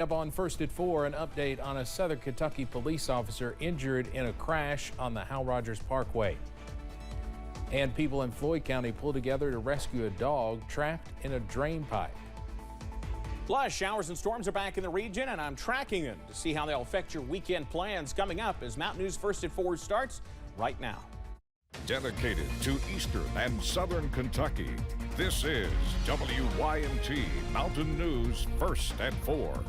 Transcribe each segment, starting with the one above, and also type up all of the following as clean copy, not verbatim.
Up on First at 4, an update on a Southern Kentucky police officer injured in a crash on the Hal Rogers Parkway. And people in Floyd County pulled together to rescue a dog trapped in a drain pipe. A lot of showers and storms are back in the region, and I'm tracking them to see how they'll affect your weekend plans coming up as Mountain News First at 4 starts right now. Dedicated to Eastern and Southern Kentucky, this is WYMT Mountain News First at 4.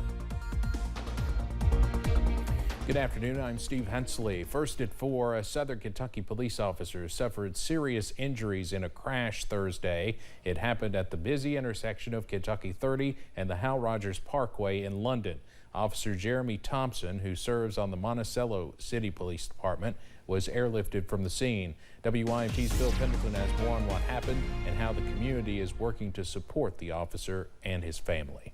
Good afternoon, I'm Steve Hensley. First at 4, a Southern Kentucky police officer suffered serious injuries in a crash Thursday. It happened at the busy intersection of Kentucky 30 and the Hal Rogers Parkway in London. Officer Jeremy Thompson, who serves on the Monticello City Police Department, was airlifted from the scene. WYMT's Phil Pendleton has more on what happened and how the community is working to support the officer and his family.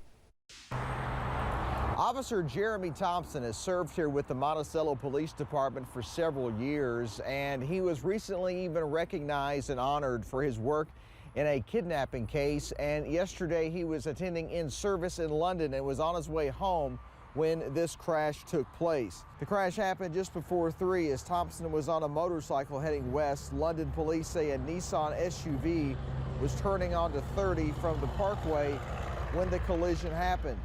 Officer Jeremy Thompson has served here with the Monticello Police Department for several years, and he was recently even recognized and honored for his work in a kidnapping case. And yesterday he was attending in-service in London and was on his way home when this crash took place. The crash happened just before 3 as Thompson was on a motorcycle heading west. London police say a Nissan SUV was turning onto 30 from the parkway when the collision happened.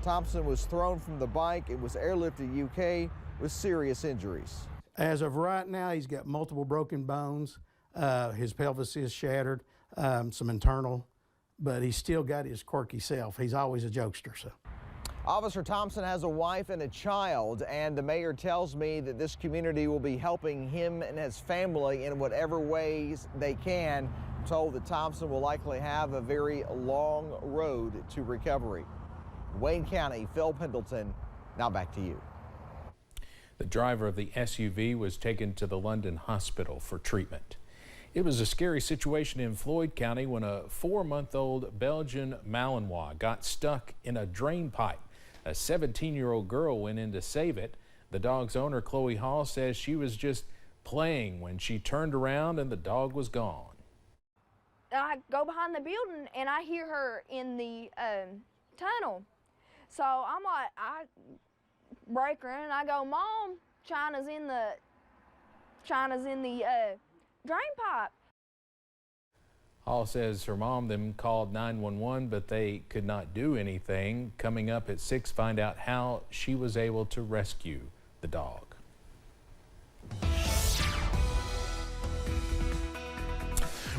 Thompson was thrown from the bike and was airlifted to UK with serious injuries. As of right now, he's got multiple broken bones. His pelvis is shattered, some internal, but he's still got his quirky self. He's always a jokester. So. Officer Thompson has a wife and a child, and the mayor tells me that this community will be helping him and his family in whatever ways they can. I'm told that Thompson will likely have a very long road to recovery. Wayne County, Phil Pendleton, now back to you. The driver of the SUV was taken to the London hospital for treatment. It was a scary situation in Floyd County when a 4-month-old Belgian Malinois got stuck in a drain pipe. A 17-year-old girl went in to save it. The dog's owner, Chloe Hall, says she was just playing when she turned around and the dog was gone. I go behind the building and I hear her in the tunnel. So I'm like, I break her in and I go, Mom, China's in the drain pipe. Hall says her mom then called 911, but they could not do anything. Coming up at 6, find out how she was able to rescue the dog.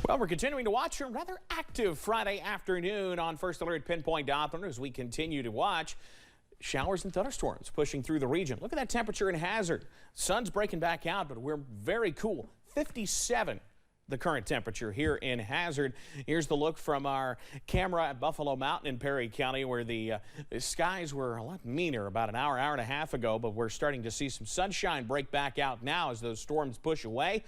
Well, we're continuing to watch a rather active Friday afternoon on First Alert Pinpoint Doppler as we continue to watch showers and thunderstorms pushing through the region. Look at that temperature in Hazard. Sun's breaking back out, but we're very cool. 57 the current temperature here in Hazard. Here's the look from our camera at Buffalo Mountain in Perry County, where the skies were a lot meaner about an hour and a half ago, but we're starting to see some sunshine break back out now as those storms push away.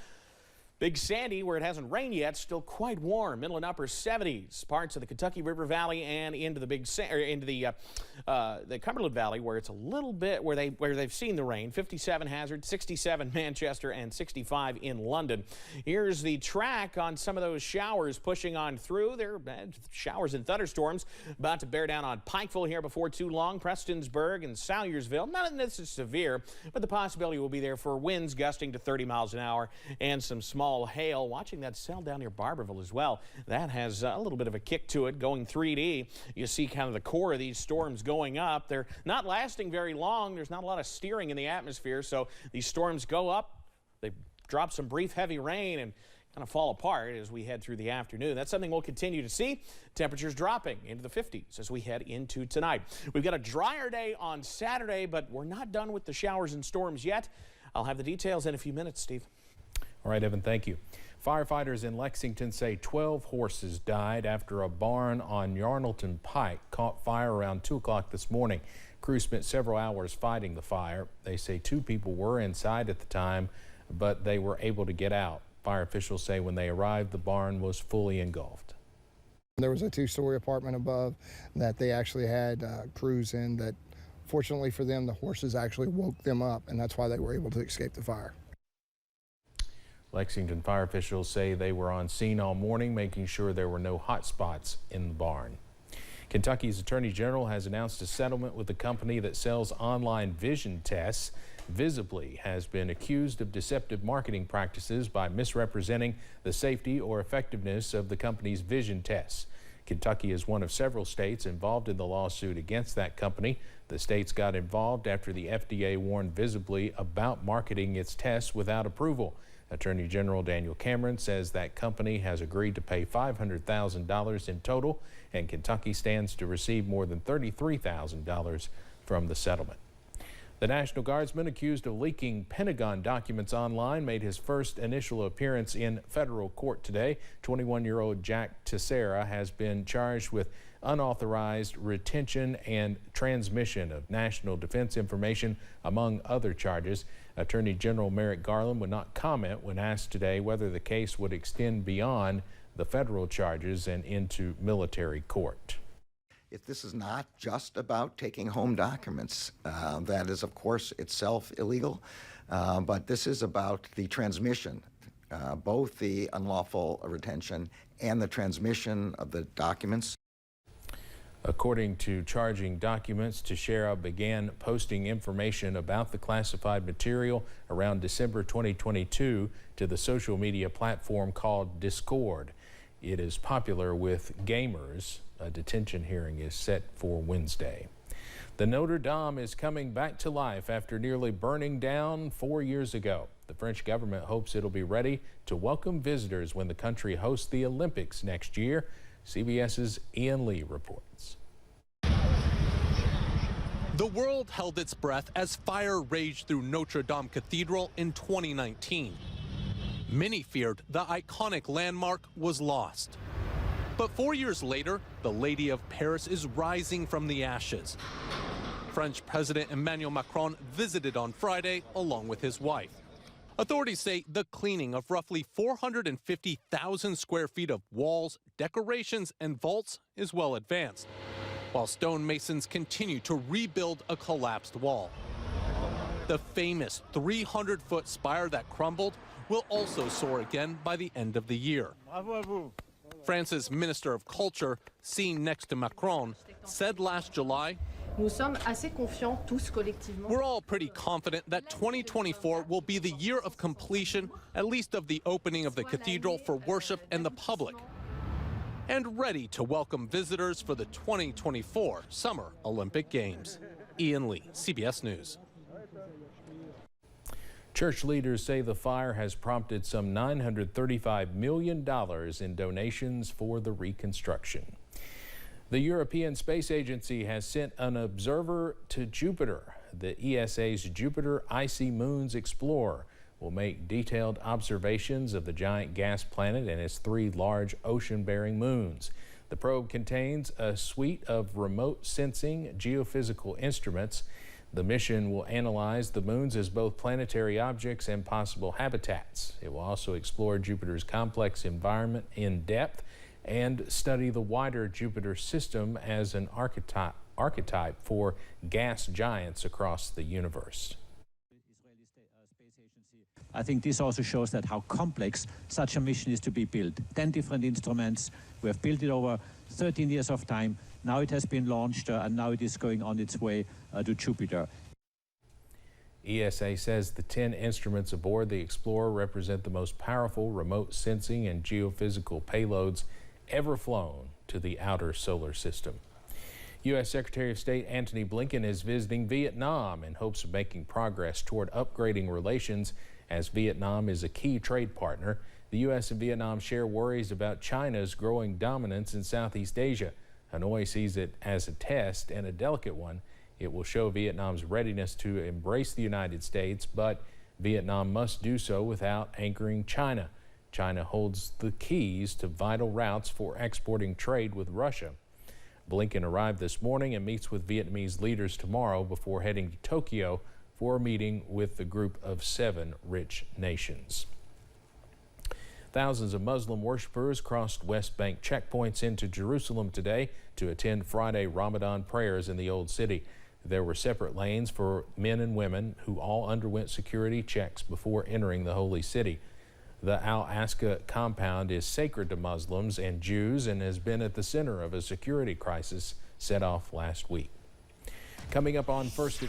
Big Sandy, where it hasn't rained yet, still quite warm. Middle and upper 70s. Parts of the Kentucky River Valley and into the the Cumberland Valley, where it's a little bit where they've seen the rain. 57 Hazard, 67 Manchester, and 65 in London. Here's the track on some of those showers pushing on through. There are showers and thunderstorms about to bear down on Pikeville here before too long. Prestonsburg and Salyersville. None of this is severe, but the possibility will be there for winds gusting to 30 miles an hour and some small hail. Watching that cell down near Barberville as well. That has a little bit of a kick to it going 3D. You see kind of the core of these storms going up. They're not lasting very long. There's not a lot of steering in the atmosphere, so these storms go up. They drop some brief heavy rain and kind of fall apart as we head through the afternoon. That's something we'll continue to see. Temperatures dropping into the 50s as we head into tonight. We've got a drier day on Saturday, but we're not done with the showers and storms yet. I'll have the details in a few minutes, Steve. All right, Evan, thank you. Firefighters in Lexington say 12 horses died after a barn on Yarnleton Pike caught fire around 2 o'clock this morning. Crews spent several hours fighting the fire. They say 2 people were inside at the time, but they were able to get out. Fire officials say when they arrived, the barn was fully engulfed. There was a 2-story apartment above that they actually had crews in that, fortunately for them, the horses actually woke them up, and that's why they were able to escape the fire. Lexington fire officials say they were on scene all morning, making sure there were no hot spots in the barn. Kentucky's Attorney General has announced a settlement with the company that sells online vision tests. Visibly has been accused of deceptive marketing practices by misrepresenting the safety or effectiveness of the company's vision tests. Kentucky is one of several states involved in the lawsuit against that company. The states got involved after the FDA warned Visibly about marketing its tests without approval. Attorney General Daniel Cameron says that company has agreed to pay $500,000 in total, and Kentucky stands to receive more than $33,000 from the settlement. The National Guardsman accused of leaking Pentagon documents online made his first initial appearance in federal court today. 21-year-old Jack Teixeira has been charged with unauthorized retention and transmission of national defense information, among other charges. Attorney General Merrick Garland would not comment when asked today whether the case would extend beyond the federal charges and into military court. This is not just about taking home documents. That is, of course, itself illegal, but this is about the transmission, both the unlawful retention and the transmission of the documents. According to charging documents, Teixeira began posting information about the classified material around December 2022 to the social media platform called Discord. It is popular with gamers. A detention hearing is set for Wednesday. The Notre Dame is coming back to life after nearly burning down 4 years ago. The French government hopes it'll be ready to welcome visitors when the country hosts the Olympics next year. CBS's Ian Lee reports. The world held its breath as fire raged through Notre Dame Cathedral in 2019. Many feared the iconic landmark was lost. But 4 years later, the Lady of Paris is rising from the ashes. French President Emmanuel Macron visited on Friday along with his wife. Authorities say the cleaning of roughly 450,000 square feet of walls, decorations, and vaults is well advanced, while stonemasons continue to rebuild a collapsed wall. The famous 300-foot spire that crumbled will also soar again by the end of the year. France's Minister of Culture, seen next to Macron, said last July, "We're all pretty confident that 2024 will be the year of completion, at least of the opening of the cathedral for worship and the public, and ready to welcome visitors for the 2024 Summer Olympic Games." Ian Lee, CBS News. Church leaders say the fire has prompted some $935 million in donations for the reconstruction. The European Space Agency has sent an observer to Jupiter. The ESA's Jupiter Icy Moons Explorer will make detailed observations of the giant gas planet and its 3 large ocean-bearing moons. The probe contains a suite of remote sensing geophysical instruments. The mission will analyze the moons as both planetary objects and possible habitats. It will also explore Jupiter's complex environment in depth and study the wider Jupiter system as an archetype for gas giants across the universe. I think this also shows that how complex such a mission is to be built. 10 different instruments. We have built it over 13 years of time. Now it has been launched and now it is going on its way to Jupiter. ESA says the 10 instruments aboard the Explorer represent the most powerful remote sensing and geophysical payloads ever flown to the outer solar system. U.S. Secretary of State Antony Blinken is visiting Vietnam in hopes of making progress toward upgrading relations, as Vietnam is a key trade partner. The U.S. and Vietnam share worries about China's growing dominance in Southeast Asia. Hanoi sees it as a test, and a delicate one. It will show Vietnam's readiness to embrace the United States, but Vietnam must do so without anchoring China. China holds the keys to vital routes for exporting trade with Russia. Blinken arrived this morning and meets with Vietnamese leaders tomorrow before heading to Tokyo for a meeting with the group of 7 rich nations. Thousands of Muslim worshipers crossed West Bank checkpoints into Jerusalem today to attend Friday Ramadan prayers in the Old City. There were separate lanes for men and women who all underwent security checks before entering the Holy City. The Al-Aqsa compound is sacred to Muslims and Jews and has been at the center of a security crisis set off last week. Coming up on First